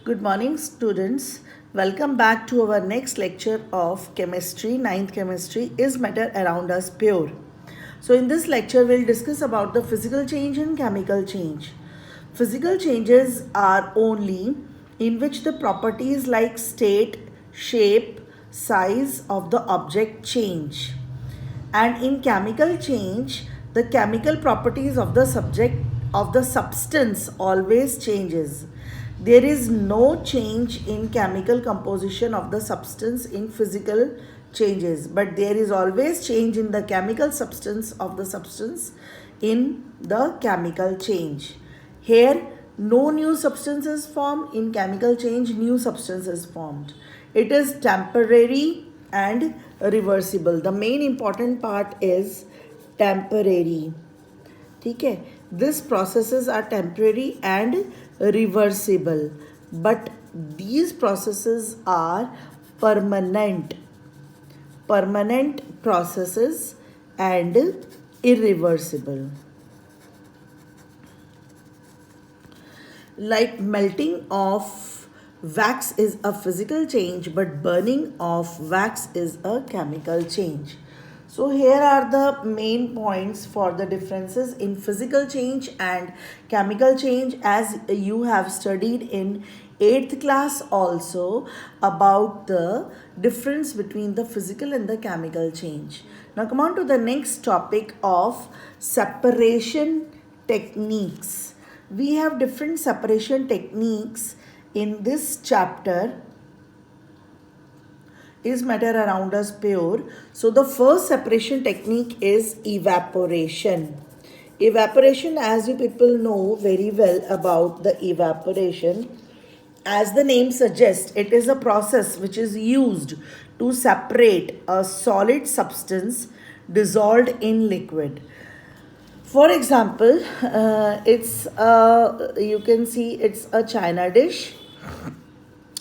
Good morning, students. Welcome back to our next lecture of chemistry. Ninth chemistry is matter around us pure. So in this lecture, we'll discuss about the physical change and chemical change. Physical changes are only in which the properties like state, shape, size of the object change. And in chemical change, the chemical properties of the substance always changes. There is no change in chemical composition of the substance in physical changes, but there is always change in the chemical substance of the substance in the chemical change. Here, no new substance is formed. In chemical change, new substance is formed. It is temporary and reversible. The main important part is temporary. ठीक है, this processes are temporary and reversible, but these processes are permanent processes and irreversible. Like melting of wax is a physical change, but burning of wax is a chemical change. So here are the main points for the differences in physical change and chemical change, as you have studied in 8th class also about the difference between the physical and the chemical change. Now come on to the next topic of separation techniques. We have different separation techniques in this chapter. Is matter around us pure? So the first separation technique is evaporation. Evaporation, as you people know very well about the evaporation, as the name suggests, it is a process which is used to separate a solid substance dissolved in liquid. For example, you can see it's a china dish.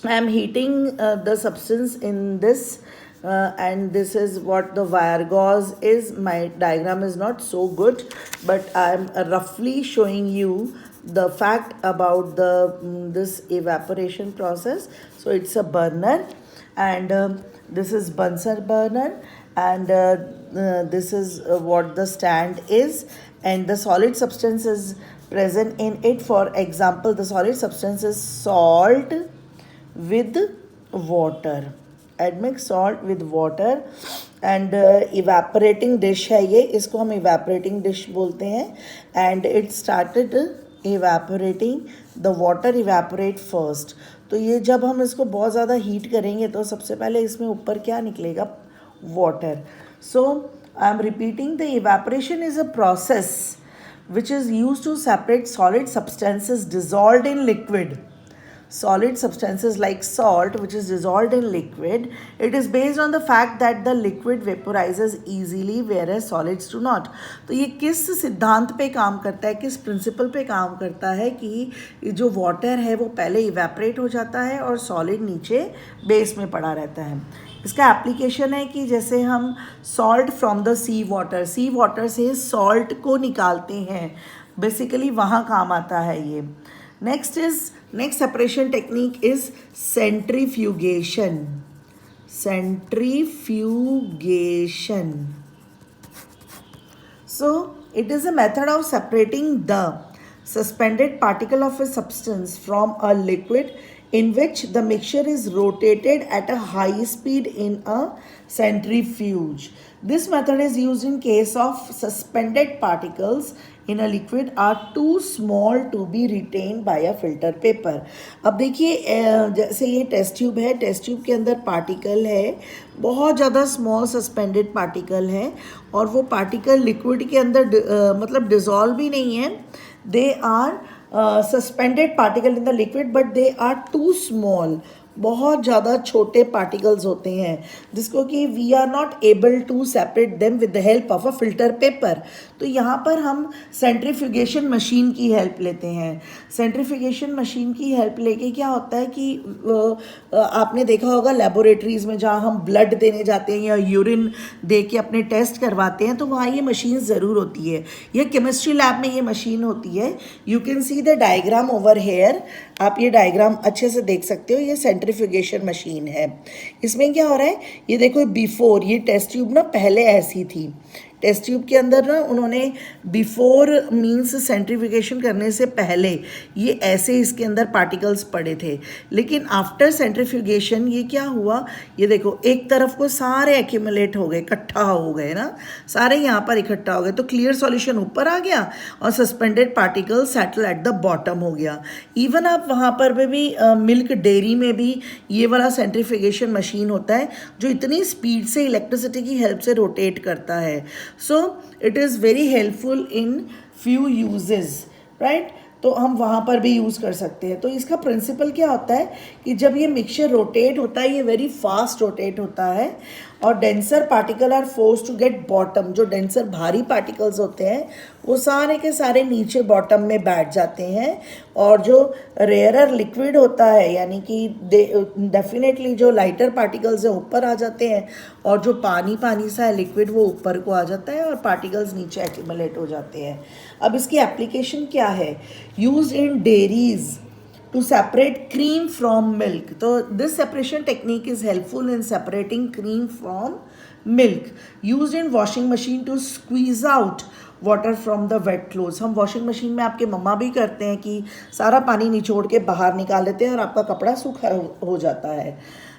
I am heating the substance in this, and this is what the wire gauze is. My diagram is not so good, but I am roughly showing you the fact about this evaporation process. So it's a burner, and this is Bunsen burner, and this is what the stand is, and the solid substance is present in it. For example, the solid substance is salt with water. Admix salt with water, and evaporating dish है ये, इसको हम evaporating dish बोलते हैं, and it started evaporating. The water evaporate first. तो ये जब हम इसको बहुत ज़्यादा हीट करेंगे तो सबसे पहले इसमें ऊपर क्या निकलेगा? Water. So I am repeating, the evaporation is a process which is used to separate solid substances dissolved in liquid. Solid substances like salt, which is dissolved in liquid, it is based on the fact that the liquid vaporizes easily whereas solids do not. तो ये किस सिद्धांत पे काम करता है, किस principal पे काम करता है कि जो वाटर है वो पहले इवेपरेट हो जाता है और सॉलिड नीचे बेस में पड़ा रहता है. इसका एप्लीकेशन है कि जैसे हम salt from the sea water से सॉल्ट को निकालते हैं, बेसिकली वहाँ काम आता है ये. Next separation technique is centrifugation. So it is a method of separating the suspended particle of a substance from a liquid in which the mixture is rotated at a high speed in a centrifuge. This method is used in case of suspended particles in a liquid are too small to be retained by a filter paper. अब देखिए जैसे ये test tube है, test tube के अंदर particle है, बहुत ज़्यादा स्मॉल सस्पेंडेड पार्टिकल है, और वो पार्टिकल लिक्विड के अंदर मतलब डिजॉल्व भी नहीं है. They are suspended particle in the liquid, but they are too small. बहुत ज़्यादा छोटे पार्टिकल्स होते हैं जिसको कि we are not able to separate them with the help of a filter paper. तो यहाँ पर हम सेंट्रीफ्यूगेशन मशीन की हेल्प लेते हैं। सेंट्रीफ्यूगेशन मशीन की हेल्प लेके क्या होता है कि आपने देखा होगा लेबोरेटरीज़ में जहाँ हम ब्लड देने जाते हैं या यूरिन दे के अपने टेस्ट करवाते हैं तो वहाँ ये मशीन ज़रूर होती है। ये केमिस्ट्री लैब में ये मशीन होती है। You can see the diagram over here. आप ये डायग्राम अच्छे से देख सकते हो। ये सेंट्रीफ्यूगेशन मशीन है। इसमें क्या हो रहा है, ये देखो बिफोर, ये टेस्ट ट्यूब ना पहले ऐसी थी। टेस्ट ट्यूब के अंदर ना उन्होंने बिफोर मीन्स सेंट्रीफ्यूगेशन करने से पहले ये ऐसे इसके अंदर पार्टिकल्स पड़े थे, लेकिन आफ्टर सेंट्रीफ्यूगेशन ये क्या हुआ, ये देखो एक तरफ को सारे एक्यूमुलेट हो गए, इकट्ठा हो गए ना, सारे यहाँ पर इकट्ठा हो गए। तो क्लियर सॉल्यूशन ऊपर आ गया और suspended particle settle at the bottom हो गया। इवन आप वहाँ पर भी मिल्क डेयरी में भी ये वाला सेंट्रीफ्यूगेशन मशीन होता है जो इतनी स्पीड से इलेक्ट्रिसिटी की हेल्प से रोटेट करता है। So it is very helpful in few uses, right? तो हम वहाँ पर भी यूज़ कर सकते हैं। तो इसका प्रिंसिपल क्या होता है कि जब ये मिक्सचर रोटेट होता है, ये वेरी फास्ट रोटेट होता है और denser particle are force to get bottom. जो डेंसर भारी पार्टिकल्स होते हैं वो सारे के सारे नीचे बॉटम में बैठ जाते हैं और जो रेयरर लिक्विड होता है यानी कि डेफिनेटली जो लाइटर पार्टिकल्स हैं ऊपर आ जाते हैं और जो पानी पानी सा है लिक्विड वो ऊपर को आ जाता है और पार्टिकल्स नीचे एक्यूमुलेट हो जाते हैं। अब इसकी एप्लीकेशन क्या है, use in dairies to separate cream from milk. So this separation technique is helpful in separating cream from milk. Used in washing machine to squeeze out water from the wet clothes. हम washing machine में आपके मम्मा भी करते हैं कि सारा पानी निचोड़ के बाहर निकाल देते हैं और आपका कपड़ा सूखा हो जाता है।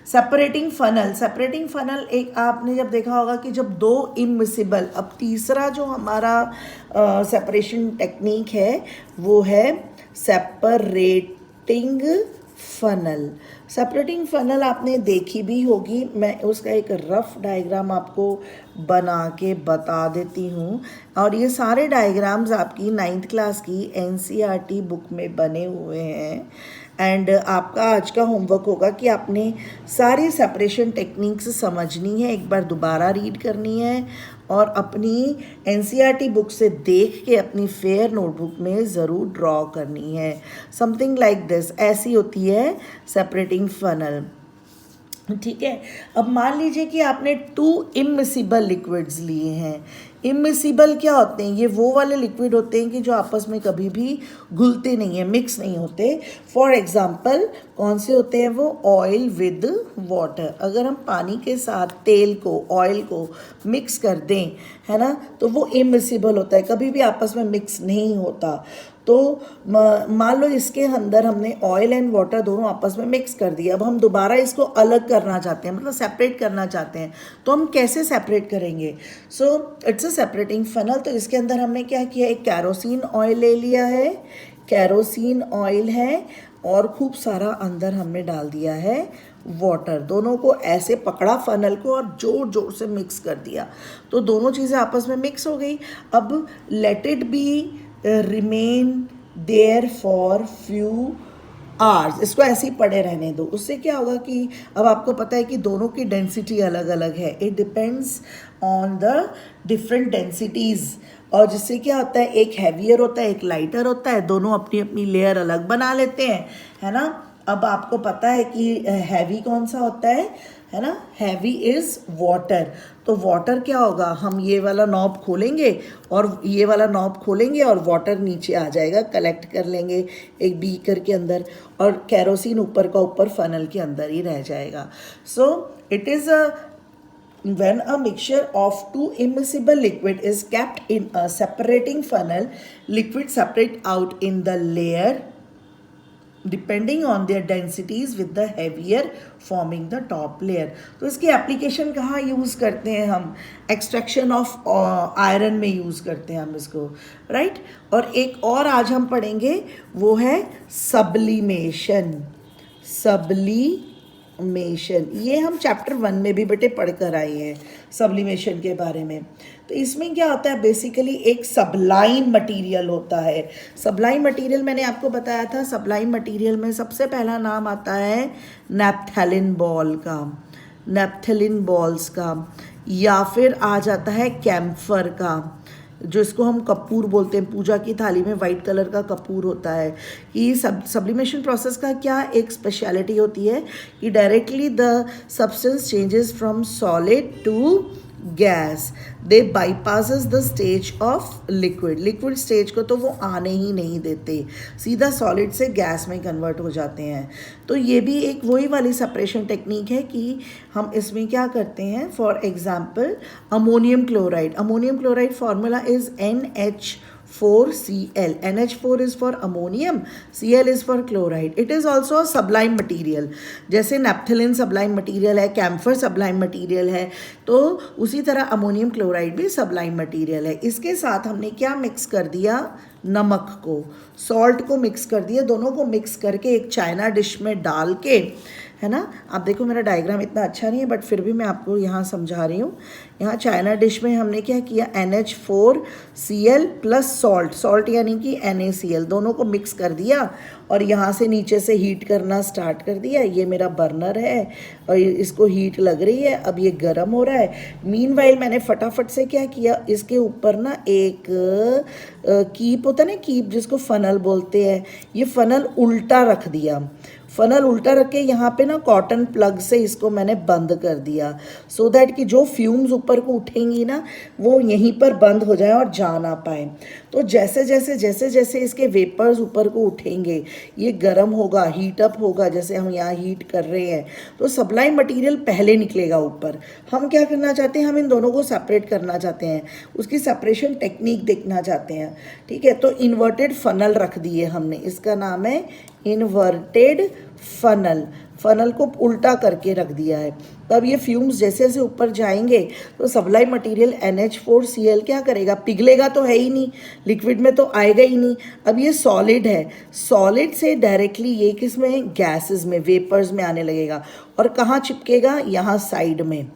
सेपरेटिंग फनल, सेपरेटिंग फनल एक आपने जब देखा होगा कि जब दो इमिसिबल, अब तीसरा जो हमारा सेपरेशन टेक्निक है वो है सेपरेटिंग फनल। सेपरेटिंग फनल आपने देखी भी होगी, मैं उसका एक रफ डायग्राम आपको बना के बता देती हूँ। और ये सारे डायग्राम्स आपकी 9th क्लास की NCERT बुक में बने हुए हैं। एंड आपका आज का होमवर्क होगा कि आपने सारी सेपरेशन टेक्निक्स समझनी है, एक बार दोबारा रीड करनी है और अपनी NCERT बुक से देख के अपनी फेयर नोटबुक में ज़रूर ड्रॉ करनी है। समथिंग लाइक दिस, ऐसी होती है सेपरेटिंग फनल। ठीक है, अब मान लीजिए कि आपने 2 इमिसिबल लिक्विड्स लिए हैं। इमिसिबल क्या होते हैं, ये वो वाले लिक्विड होते हैं कि जो आपस में कभी भी घुलते नहीं हैं, मिक्स नहीं होते। फॉर एग्जांपल कौन से होते हैं वो, ऑयल विद वाटर। अगर हम पानी के साथ तेल को, ऑयल को मिक्स कर दें, है ना, तो वो इमिसिबल होता है, कभी भी आपस में मिक्स नहीं होता। तो मान लो इसके अंदर हमने ऑयल एंड वाटर दोनों आपस में मिक्स कर दिया, अब हम दोबारा इसको अलग करना चाहते हैं, मतलब सेपरेट करना चाहते हैं, तो हम कैसे सेपरेट करेंगे। So it's a separating funnel. तो इसके अंदर हमने क्या किया, एक कैरोसिन ऑयल ले लिया है, कैरोसिन ऑयल है और खूब सारा अंदर हमने डाल दिया है वाटर। दोनों को ऐसे पकड़ा फनल को और जोर जोर से मिक्स कर दिया, तो दोनों चीज़ें आपस में मिक्स हो गई। अब let it be remain there for few hours, इसको ऐसे ही पड़े रहने दो। उससे क्या होगा कि अब आपको पता है कि दोनों की डेंसिटी अलग अलग है, it depends on the different densities. और जिससे क्या होता है, एक हैवियर होता है एक लाइटर होता है, दोनों अपनी अपनी लेयर अलग बना लेते हैं, है ना। अब आपको पता है कि हैवी कौन सा होता है ना, हैवी इज़ वाटर। तो वाटर क्या होगा, हम ये वाला नॉब खोलेंगे और ये वाला नॉब खोलेंगे और वाटर नीचे आ जाएगा, कलेक्ट कर लेंगे एक बीकर के अंदर और कैरोसिन ऊपर का ऊपर फनल के अंदर ही रह जाएगा। So it is a when a mixture of two immiscible liquid is kept in a separating funnel, liquid separate out in the layer depending on their densities with the heavier forming the top layer। तो इसकी application कहाँ use करते हैं हम, extraction of iron में use करते हैं हम इसको, राइट। और एक और आज हम पढ़ेंगे वो है सब्लिमेशन। मेशन, ये हम चैप्टर 1 में भी बेटे पढ़ कर आए हैं सब्लिमेशन के बारे में। तो इसमें क्या होता है, बेसिकली एक सबलाइम मटेरियल होता है। सबलाइम मटेरियल मैंने आपको बताया था, सबलाइम मटेरियल में सबसे पहला नाम आता है नैप्थेलिन बॉल का, नैप्थेलिन बॉल्स का, या फिर आ जाता है कैम्फर का, जो इसको हम कपूर बोलते हैं, पूजा की थाली में वाइट कलर का कपूर होता है। कि सब्लिमेशन प्रोसेस का क्या एक स्पेशलिटी होती है कि directly the substance changes from solid to gas, they bypasses the stage of liquid, liquid stage को तो वो आने ही नहीं देते, सीधा सॉलिड से गैस में कन्वर्ट हो जाते हैं। तो ये भी एक वही वाली सेपरेशन टेक्निक है कि हम इसमें क्या करते हैं, for example ammonium chloride, ammonium chloride formula is NH4Cl, NH4 is for ammonium, Cl is for chloride. It is also a sublime material, जैसे नैप्थेलिन सब्लाइम मटेरियल है, कैम्फर सब्लाइम मटेरियल है, तो उसी तरह अमोनियम क्लोराइड भी सब्लाइम मटेरियल है। इसके साथ हमने क्या मिक्स कर दिया, नमक को, सॉल्ट को मिक्स कर दिया, दोनों को मिक्स करके एक चाइना डिश में डाल के, है ना। आप देखो मेरा डायग्राम इतना अच्छा नहीं है बट फिर भी मैं आपको यहाँ समझा रही हूँ। यहाँ चाइना डिश में हमने क्या किया, NH4Cl प्लस सॉल्ट, सॉल्ट यानी कि NaCl, दोनों को मिक्स कर दिया और यहाँ से नीचे से हीट करना स्टार्ट कर दिया। ये मेरा बर्नर है और इसको हीट लग रही है, अब ये गर्म हो रहा है। मीनवाइल मैंने फटाफट से क्या किया, इसके ऊपर ना एक कीप होता है ना, कीप जिसको फनल बोलते हैं, ये फनल उल्टा रख दिया। फनल उल्टा रख के यहाँ पे ना कॉटन प्लग से इसको मैंने बंद कर दिया, सो दैट कि जो फ्यूम्स ऊपर को उठेंगी ना वो यहीं पर बंद हो जाए और जा ना पाए। तो जैसे जैसे जैसे जैसे इसके वेपर्स ऊपर को उठेंगे, ये गर्म होगा, हीट अप होगा, जैसे हम यहाँ हीट कर रहे हैं, तो सब्लाइम मटेरियल पहले निकलेगा ऊपर। हम क्या करना चाहते हैं, हम इन दोनों को सेपरेट करना चाहते हैं, उसकी सेपरेशन टेक्निक देखना चाहते हैं, ठीक है। तो इन्वर्टेड फनल रख दिए हमने, इसका नाम है इन्वर्टेड फनल, फनल को उल्टा करके रख दिया है। तब ये फ्यूम्स जैसे जैसे ऊपर जाएंगे तो सब्लाइम मटेरियल NH4Cl क्या करेगा, पिघलेगा तो है ही नहीं, लिक्विड में तो आएगा ही नहीं। अब ये सॉलिड है, सॉलिड से डायरेक्टली ये किस में, गैसेस में, वेपर्स में आने लगेगा। और कहाँ चिपकेगा, यहाँ साइड में,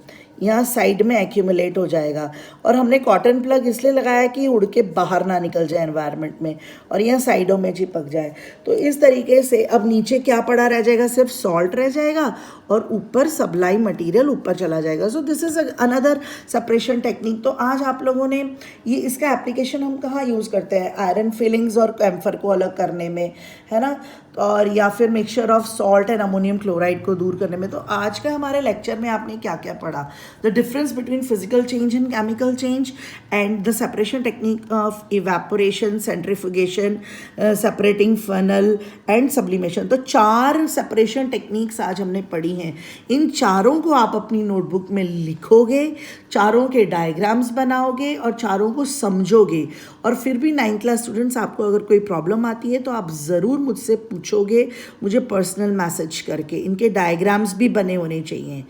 यहाँ साइड में एक्यूमुलेट हो जाएगा। और हमने कॉटन प्लग इसलिए लगाया कि उड़ के बाहर ना निकल जाए एनवायरनमेंट में और यहाँ साइडों में चिपक जाए। तो इस तरीके से अब नीचे क्या पड़ा रह जाएगा, सिर्फ सॉल्ट रह जाएगा और ऊपर सब्लाइम मटेरियल ऊपर चला जाएगा। So this is another separation technique. तो आज आप लोगों ने ये, इसका एप्लीकेशन हम कहाँ यूज़ करते हैं, आयरन फिलिंग्स और कैम्फर को अलग करने में, है ना, और या फिर mixture of salt and ammonium chloride को दूर करने में। तो आज का हमारे लेक्चर में आपने क्या क्या पढ़ा, the difference between physical change and chemical change and the separation technique of evaporation, centrifugation, separating funnel and sublimation. तो 4 सेपरेशन टेक्निक्स आज हमने पढ़ी हैं। इन चारों को आप अपनी नोटबुक में लिखोगे, चारों के डायग्राम्स बनाओगे और चारों को समझोगे। और फिर भी 9th क्लास स्टूडेंट्स, आपको अगर कोई प्रॉब्लम आती है तो आप ज़रूर मुझसे पूछोगे, मुझे पर्सनल मैसेज करके। इनके डायग्राम्स भी बने होने चाहिए।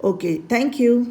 Okay, thank you.